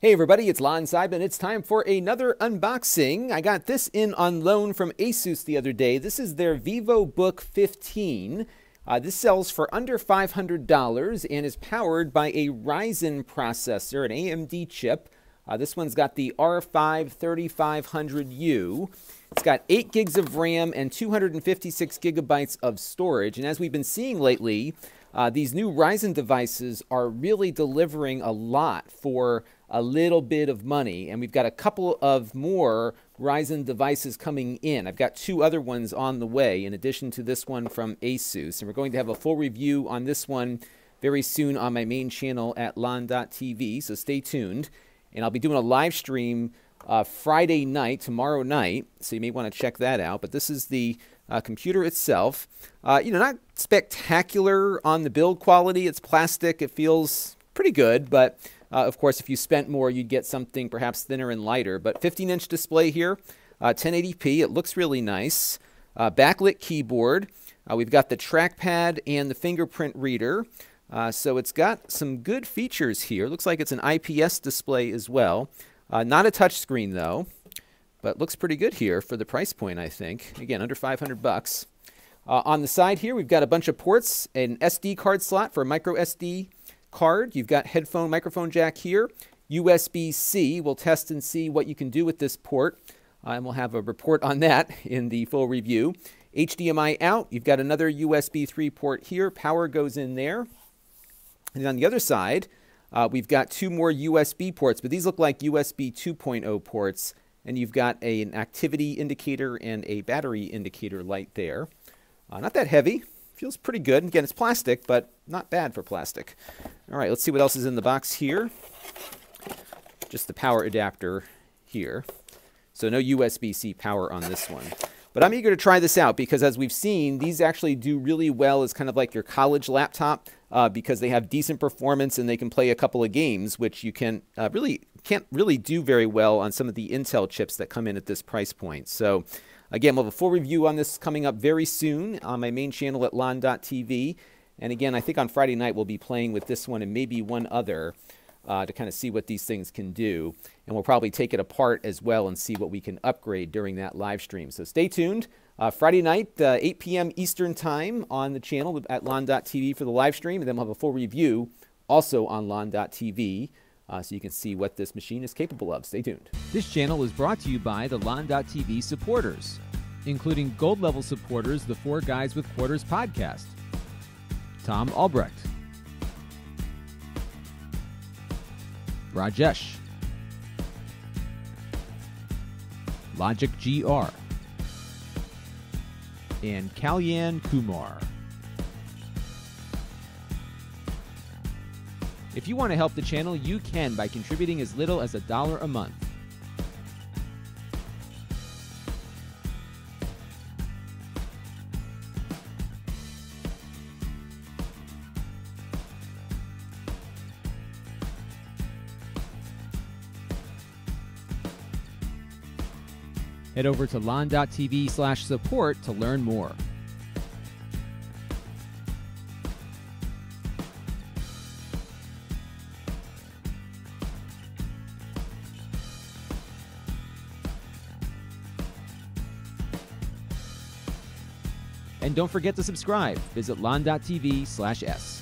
Hey everybody, it's Lon Seidman. It's time for another unboxing. I got this in on loan from Asus the other day. This is their Vivobook 15. This sells for under $500 and is powered by a Ryzen processor, an AMD chip. This one's got the R5-3500U. It's got 8 gigs of RAM and 256 gigabytes of storage. And as we've been seeing lately, these new Ryzen devices are really delivering a lot for a little bit of money, and we've got a couple of more Ryzen devices coming in. I've got 2 other ones on the way in addition to this one from Asus, and we're going to have a full review on this one very soon on my main channel at lon.tv, so stay tuned. And I'll be doing a live stream Friday night, tomorrow night, so you may want to check that out. But this is the computer itself. Not spectacular on the build quality. It's plastic. It feels pretty good, but of course, if you spent more, you'd get something perhaps thinner and lighter. But 15-inch display here, 1080p. It looks really nice. Backlit keyboard. We've got the trackpad and the fingerprint reader. So it's got some good features here. Looks like it's an IPS display as well. Not a touch screen though, but looks pretty good here for the price point, I think. Again, under 500 bucks. On the side here, we've got a bunch of ports, an SD card slot for a micro SD card. You've got headphone microphone jack here, USB-C. We'll test and see what you can do with this port, and we'll have a report on that in the full review. HDMI out. You've got another USB 3 port here. Power goes in there. And on the other side, we've got 2 more USB ports, but these look like USB 2.0 ports, and you've got an activity indicator and a battery indicator light there. Not that heavy. Feels pretty good. Again, it's plastic, but not bad for plastic. All right, let's see what else is in the box here. Just the power adapter here. So no USB-C power on this one. But I'm eager to try this out because, as we've seen, these actually do really well as kind of like your college laptop because they have decent performance and they can play a couple of games, which you can't really do very well on some of the Intel chips that come in at this price point. So again, we'll have a full review on this coming up very soon on my main channel at lon.tv. And again, I think on Friday night we'll be playing with this one and maybe one other to kind of see what these things can do. And we'll probably take it apart as well and see what we can upgrade during that live stream. So stay tuned. Friday night, 8 p.m. Eastern Time on the channel at lon.tv for the live stream. And then we'll have a full review also on lon.tv. So you can see what this machine is capable of. Stay tuned. This channel is brought to you by the Lon.tv supporters, including gold level supporters, the 4 Guys with Quarters podcast, Tom Albrecht, Rajesh, Logic GR, and Kalyan Kumar. If you want to help the channel, you can by contributing as little as $1 a month. Head over to lon.tv/support to learn more. And don't forget to subscribe. Visit lon.tv/s.